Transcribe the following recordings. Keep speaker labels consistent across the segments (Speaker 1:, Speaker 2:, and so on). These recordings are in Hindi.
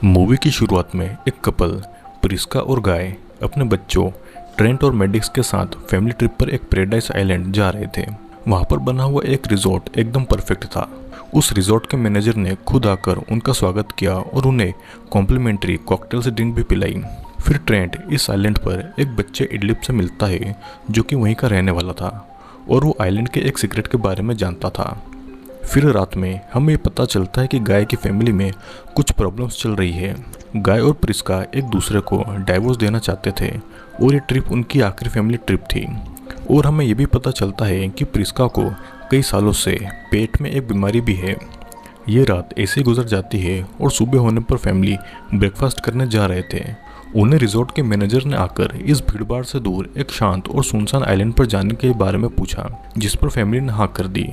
Speaker 1: मूवी की शुरुआत में एक कपल प्रिस्का और गाय अपने बच्चों ट्रेंट और मैडिक्स के साथ फैमिली ट्रिप पर एक पैराडाइज आइलैंड जा रहे थे। वहां पर बना हुआ एक रिजॉर्ट एकदम परफेक्ट था। उस रिजॉर्ट के मैनेजर ने खुद आकर उनका स्वागत किया और उन्हें कॉम्प्लीमेंट्री कॉकटेल से ड्रिंक भी पिलाई। फिर ट्रेंट इस आइलैंड पर एक बच्चे इडलिप से मिलता है जो कि वहीं का रहने वाला था और वो आइलैंड के एक सीक्रेट के बारे में जानता था। फिर रात में हमें ये पता चलता है कि गाय की फैमिली में कुछ प्रॉब्लम्स चल रही है। गाय और प्रिस्का एक दूसरे को डाइवोर्स देना चाहते थे और ये ट्रिप उनकी आखिरी फैमिली ट्रिप थी। और हमें ये भी पता चलता है कि प्रिस्का को कई सालों से पेट में एक बीमारी भी है। ये रात ऐसे ही गुजर जाती है और सुबह होने पर फैमिली ब्रेकफास्ट करने जा रहे थे। उन्हें रिजॉर्ट के मैनेजर ने आकर इस भीड़भाड़ से दूर एक शांत और सुनसान आइलैंड पर जाने के बारे में पूछा, जिस पर फैमिली ने हाँ कर दी।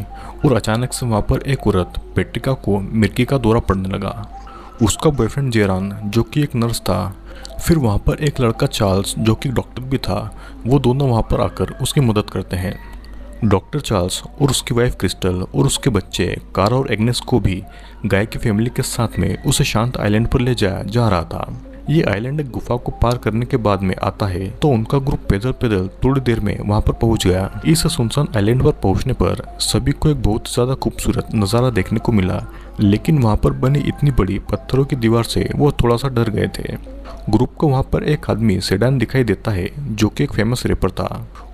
Speaker 1: और अचानक से वहाँ पर एक औरत पेट्रिका को मिर्गी का दौरा पड़ने लगा। उसका बॉयफ्रेंड जेरान जो कि एक नर्स था, फिर वहाँ पर एक लड़का चार्ल्स जो कि डॉक्टर भी था, वो दोनों वहाँ पर आकर उसकी मदद करते हैं। डॉक्टर चार्ल्स और उसकी वाइफ क्रिस्टल और उसके बच्चे कारा और एग्नेस को भी गाय की फैमिली के साथ में उसे शांत आइलैंड पर ले जाया जा रहा था। ये आइलैंड एक गुफा को पार करने के बाद में आता है, तो उनका ग्रुप पैदल पैदल थोड़ी देर में वहां पर पहुंच गया। इस सुनसान आइलैंड पर पहुंचने पर सभी को एक बहुत ज्यादा खूबसूरत नज़ारा देखने को मिला, लेकिन वहां पर बनी इतनी बड़ी पत्थरों की दीवार से वो थोड़ा सा डर गए थे। ग्रुप को वहां पर एक आदमी सेडान दिखाई देता है जो कि एक फेमस रैपर था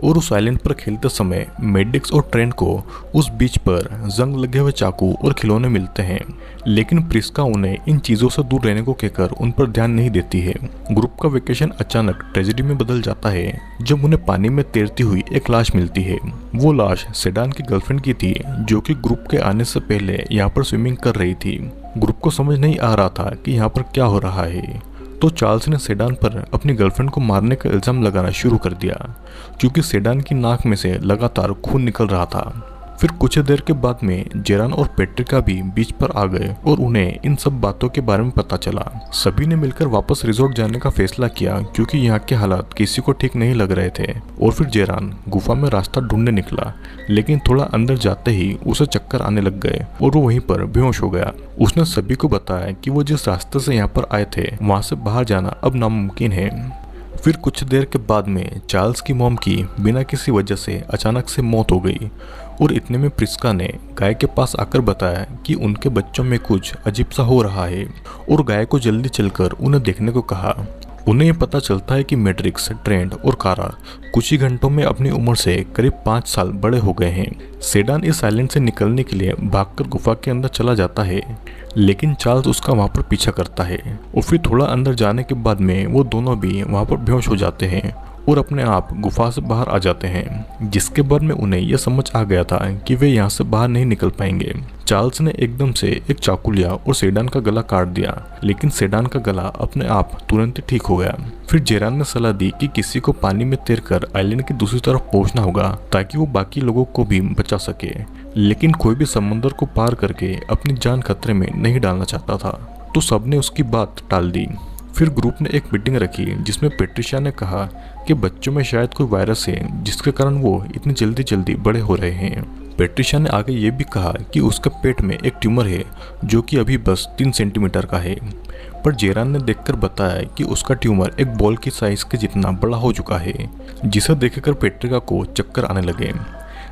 Speaker 1: और उस आइलैंड पर खेलते समय मैडिक्स और ट्रेंट को उस बीच पर जंग लगे हुए चाकू और खिलौने मिलते हैं, लेकिन प्रिस्का उन्हें इन चीज़ों से दूर रहने को कहकर उन पर ध्यान नहीं देती है। ग्रुप का वेकेशन अचानक ट्रेजेडी में बदल जाता है जब उन्हें पानी में तैरती हुई एक लाश मिलती है। वो लाश सेडान की गर्लफ्रेंड की थी जो कि ग्रुप के आने से पहले यहाँ पर स्विमिंग कर रही थी। ग्रुप को समझ नहीं आ रहा था कि यहाँ पर क्या हो रहा है, तो चार्ल्स ने सेडान पर अपनी गर्लफ्रेंड को मारने का इल्ज़ाम लगाना शुरू कर दिया क्योंकि सेडान की नाक में से लगातार खून निकल रहा था। फिर कुछ देर के बाद में जेरान और पेट्रिका भी बीच पर आ गए और उन्हें इन सब बातों के बारे में पता चला। सभी ने मिलकर वापस रिजॉर्ट जाने का फैसला किया क्योंकि यहाँ के हालात किसी को ठीक नहीं लग रहे थे। और फिर जेरान गुफा में रास्ता ढूंढने निकला, लेकिन थोड़ा अंदर जाते ही उसे चक्कर आने लग गए और वो वहीं पर बेहोश हो गया। उसने सभी को बताया कि वो जिस रास्ते से यहाँ पर आए थे वहाँ से बाहर जाना अब नामुमकिन है। फिर कुछ देर के बाद में चार्ल्स की मॉम की बिना किसी वजह से अचानक से मौत हो गई और इतने में प्रिस्का ने गाय के पास आकर बताया कि उनके बच्चों में कुछ अजीब सा हो रहा है और गाय को जल्दी चलकर उन्हें देखने को कहा। उन्हें ये पता चलता है कि मैट्रिक्स, ट्रेंट और कारा कुछ ही घंटों में अपनी उम्र से करीब 5 साल बड़े हो गए हैं। सेडान इस आइलैंड से निकलने के लिए भागकर गुफा के अंदर चला जाता है, लेकिन चार्ल्स उसका वहाँ पर पीछा करता है और फिर थोड़ा अंदर जाने के बाद में वो दोनों भी वहाँ पर बेहोश हो जाते हैं और अपने आप गुफा से बाहर आ जाते हैं, जिसके बाद में उन्हें यह समझ आ गया था कि वे यहाँ से बाहर नहीं निकल पाएंगे। चार्ल्स ने एकदम से एक चाकू लिया और सेडान का गला काट दिया, लेकिन सेडान का गला अपने आप तुरंत ही ठीक हो गया। फिर जेरान ने सलाह दी कि किसी को पानी में तैरकर आइलैंड की दूसरी तरफ पहुंचना होगा ताकि वो बाकी लोगों को भी बचा सके, लेकिन कोई भी समंदर को पार करके अपनी जान खतरे में नहीं डालना चाहता था, तो सबने उसकी बात टाल दी। फिर ग्रुप ने एक मीटिंग रखी जिसमें पेट्रिशिया ने कहा कि बच्चों में शायद कोई वायरस है जिसके कारण वो इतनी जल्दी जल्दी बड़े हो रहे हैं। पेट्रिशिया ने आगे ये भी कहा कि उसके पेट में एक ट्यूमर है जो कि अभी बस 3 सेंटीमीटर का है, पर जेरान ने देखकर बताया कि उसका ट्यूमर एक बॉल की साइज के जितना बड़ा हो चुका है, जिसे देखकर पेट्रिका को चक्कर आने लगे।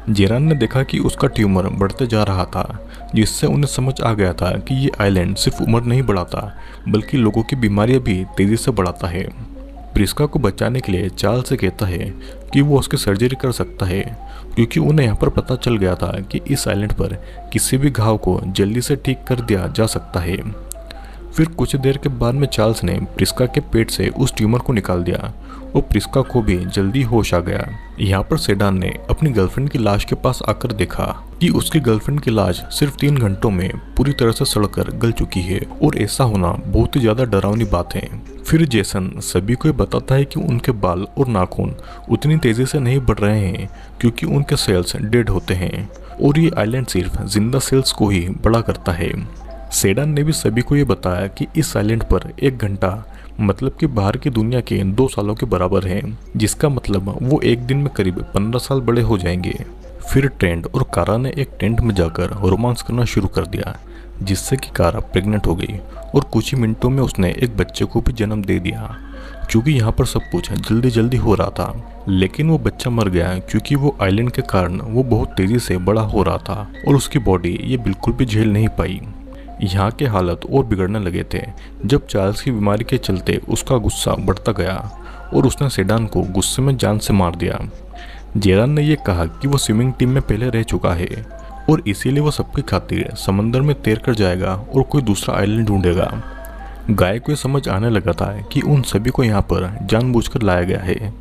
Speaker 1: जेरान ने देखा कि उसका ट्यूमर बढ़ते जा रहा था, जिससे उन्हें समझ आ गया था कि ये आइलैंड सिर्फ उम्र नहीं बढ़ाता बल्कि लोगों की बीमारियां भी तेजी से बढ़ाता है। प्रिस्का को बचाने के लिए चार्ल्स से कहता है कि वो उसकी सर्जरी कर सकता है क्योंकि उन्हें यहाँ पर पता चल गया था कि इस आइलैंड पर किसी भी घाव को जल्दी से ठीक कर दिया जा सकता है। फिर कुछ देर के बाद में चार्ल्स ने प्रिस्का के पेट से उस ट्यूमर को निकाल दिया और प्रिस्का को भी जल्दी होश आ गया। यहाँ पर सेडान ने अपनी गर्लफ्रेंड की लाश के पास आकर देखा कि उसकी गर्लफ्रेंड की लाश सिर्फ 3 घंटों में पूरी तरह से सड़कर गल चुकी है और ऐसा होना बहुत ही ज्यादा डरावनी बात है। फिर जेसन सभी को बताता है कि उनके बाल और नाखून उतनी तेजी से नहीं बढ़ रहे हैं क्योंकि उनके सेल्स डेड होते हैं और ये आइलैंड सिर्फ जिंदा सेल्स को ही बड़ा करता है। सेडान ने भी सभी को ये बताया कि इस आइलैंड पर 1 घंटा मतलब कि बाहर की दुनिया के 2 सालों के बराबर है, जिसका मतलब वो एक दिन में करीब 15 साल बड़े हो जाएंगे। फिर ट्रेंट और कारा ने एक टेंट में जाकर रोमांस करना शुरू कर दिया, जिससे कि कारा प्रेग्नेंट हो गई और कुछ ही मिनटों में उसने एक बच्चे को भी जन्म दे दिया। क्योंकि यहाँ पर सब कुछ जल्दी जल्दी हो रहा था, लेकिन वो बच्चा मर गया क्योंकि वो आइलैंड के कारण वो बहुत तेज़ी से बड़ा हो रहा था और उसकी बॉडी ये बिल्कुल भी झेल नहीं पाई। यहाँ के हालत और बिगड़ने लगे थे जब चार्ल्स की बीमारी के चलते उसका गुस्सा बढ़ता गया और उसने सेडान को गुस्से में जान से मार दिया। जेरान ने यह कहा कि वो स्विमिंग टीम में पहले रह चुका है और इसीलिए वो सबकी खातिर समंदर में तैर कर जाएगा और कोई दूसरा आइलैंड ढूंढेगा। गाय को समझ आने लगा था कि उन सभी को यहाँ पर जानबूझकर लाया गया है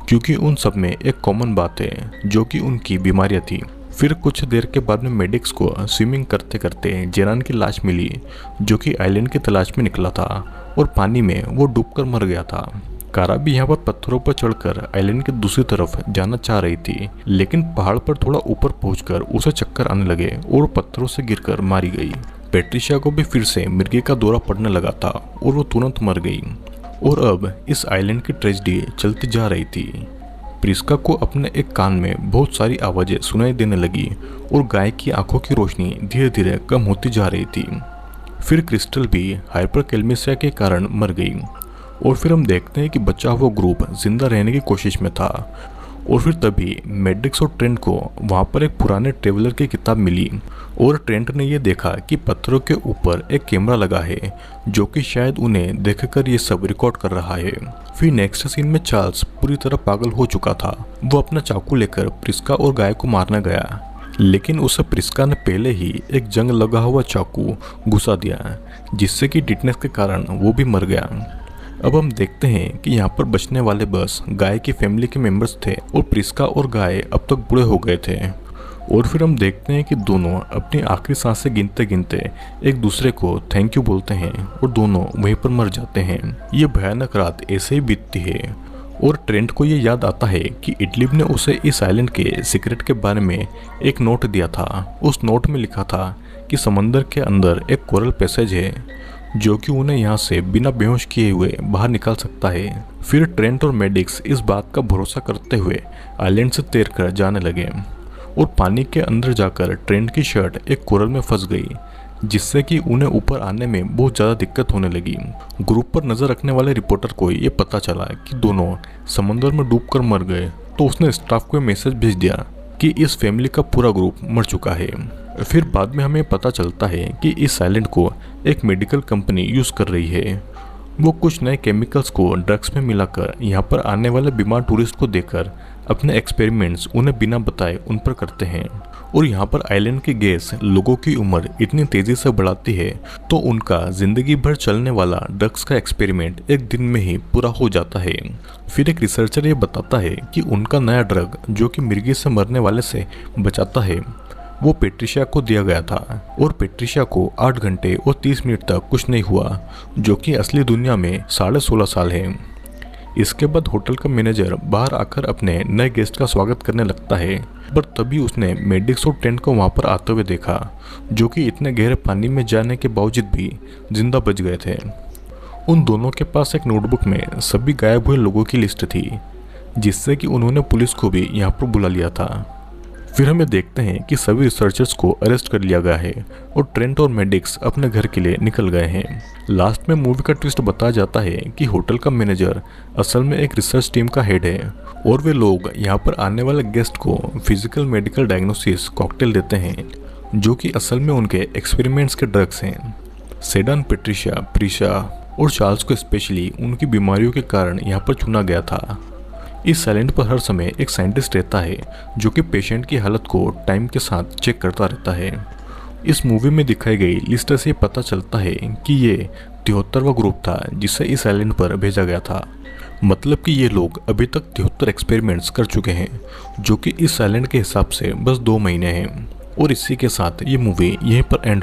Speaker 1: क्योंकि उन सब में एक कॉमन बात है जो कि उनकी बीमारियाँ थी। फिर कुछ देर के बाद में मेडिक्स को स्विमिंग करते करते जेरान की लाश मिली जो कि आइलैंड की तलाश में निकला था और पानी में वो डूबकर मर गया था। कारा भी यहाँ पर पत्थरों पर चढ़कर आइलैंड की दूसरी तरफ जाना चाह रही थी, लेकिन पहाड़ पर थोड़ा ऊपर पहुंचकर उसे चक्कर आने लगे और पत्थरों से गिरकर मारी गई। पेट्रिशिया को भी फिर से मिर्गी का दौरा पड़ने लगा था और वो तुरंत मर गई और अब इस आइलैंड की ट्रेजेडी चलती जा रही थी। प्रिस्का को अपने एक कान में बहुत सारी आवाज़ें सुनाई देने लगी और गाय की आंखों की रोशनी धीरे धीरे कम होती जा रही थी। फिर क्रिस्टल भी हाइपरकैलमेसिया के कारण मर गई और फिर हम देखते हैं कि बचा हुआ ग्रुप जिंदा रहने की कोशिश में था और फिर तभी मैड्रिक्स और ट्रेंट को वहाँ पर एक पुराने ट्रेवलर की किताब मिली और ट्रेंट ने यह देखा कि पत्थरों के ऊपर एक कैमरा लगा है जो कि शायद उन्हें देखकर ये सब रिकॉर्ड कर रहा है। फिर नेक्स्ट सीन में चार्ल्स पूरी तरह पागल हो चुका था। वो अपना चाकू लेकर प्रिस्का और गाय को मारने गया, लेकिन उसे प्रिस्का ने पहले ही एक जंग लगा हुआ चाकू घुसा दिया जिससे कि टिटनेस के कारण वो भी मर गया। अब हम देखते हैं कि यहाँ पर बचने वाले बस गाय की फैमिली के मेंबर्स थे और प्रिस्का और गाय अब तक बूढ़े हो गए थे। और फिर हम देखते हैं कि दोनों अपनी आखिरी सांसें गिनते गिनते एक दूसरे को थैंक यू बोलते हैं और दोनों वहीं पर मर जाते हैं। ये भयानक रात ऐसे ही बीतती है और ट्रेंट को ये याद आता है कि इडलिब ने उसे इस आइलैंड के सीक्रेट के बारे में एक नोट दिया था। उस नोट में लिखा था कि समंदर के अंदर एक कोरल पैसेज है जो कि उन्हें यहाँ से बिना बेहोश किए हुए बाहर निकाल सकता है। फिर ट्रेंट और मेडिक्स इस बात का भरोसा करते हुए आइलैंड से तैरकर जाने लगे और पानी के अंदर जाकर ट्रेंट की शर्ट एक कोरल में फंस गई जिससे कि उन्हें ऊपर आने में बहुत ज़्यादा दिक्कत होने लगी। ग्रुप पर नज़र रखने वाले रिपोर्टर को ये पता चला कि दोनों समंदर में डूबकर मर गए, तो उसने स्टाफ को मैसेज भेज दिया कि इस फैमिली का पूरा ग्रुप मर चुका है। फिर बाद में हमें पता चलता है कि इस आइलैंड को एक मेडिकल कंपनी यूज़ कर रही है। वो कुछ नए केमिकल्स को ड्रग्स में मिलाकर यहाँ पर आने वाले बीमार टूरिस्ट को देकर अपने एक्सपेरिमेंट्स उन्हें बिना बताए उन पर करते हैं और यहाँ पर आइलैंड की गैस लोगों की उम्र इतनी तेज़ी से बढ़ाती है तो उनका ज़िंदगी भर चलने वाला ड्रग्स का एक्सपेरिमेंट एक दिन में ही पूरा हो जाता है। फिर एक रिसर्चर ये बताता है कि उनका नया ड्रग जो कि मिर्गी से मरने वाले से बचाता है वो पेट्रिशिया को दिया गया था और पेट्रिशिया को 8 घंटे और 30 मिनट तक कुछ नहीं हुआ जो कि असली दुनिया में 16.5 साल है। इसके बाद होटल का मैनेजर बाहर आकर अपने नए गेस्ट का स्वागत करने लगता है, पर तभी उसने मेडिक्स और ट्रेंट को वहाँ पर आते हुए देखा जो कि इतने गहरे पानी में जाने के बावजूद भी जिंदा बच गए थे। उन दोनों के पास एक नोटबुक में सभी गायब हुए लोगों की लिस्ट थी जिससे कि उन्होंने पुलिस को भी यहाँ पर बुला लिया था। फिर हमें देखते हैं कि सभी रिसर्चर्स को अरेस्ट कर लिया गया है और ट्रेंट और मेडिक्स अपने घर के लिए निकल गए हैं। लास्ट में मूवी का ट्विस्ट बताया जाता है कि होटल का मैनेजर असल में एक रिसर्च टीम का हेड है और वे लोग यहाँ पर आने वाले गेस्ट को फिजिकल मेडिकल डायग्नोसिस कॉकटेल देते हैं जो कि असल में उनके एक्सपेरिमेंट्स के ड्रग्स हैं। सेडान, पेट्रिशिया, प्रिशा और चार्ल्स को स्पेशली उनकी बीमारियों के कारण यहाँ पर चुना गया था। इस आइलैंड पर हर समय एक साइंटिस्ट रहता है जो कि पेशेंट की हालत को टाइम के साथ चेक करता रहता है। इस मूवी में दिखाई गई लिस्ट से पता चलता है कि ये 73वां ग्रुप था जिसे इस आइलैंड पर भेजा गया था। मतलब कि ये लोग अभी तक 73 एक्सपेरिमेंट्स कर चुके हैं जो कि इस आइलैंड के हिसाब से बस 2 महीने हैं। और इसी के साथ ये मूवी यहीं पर एंड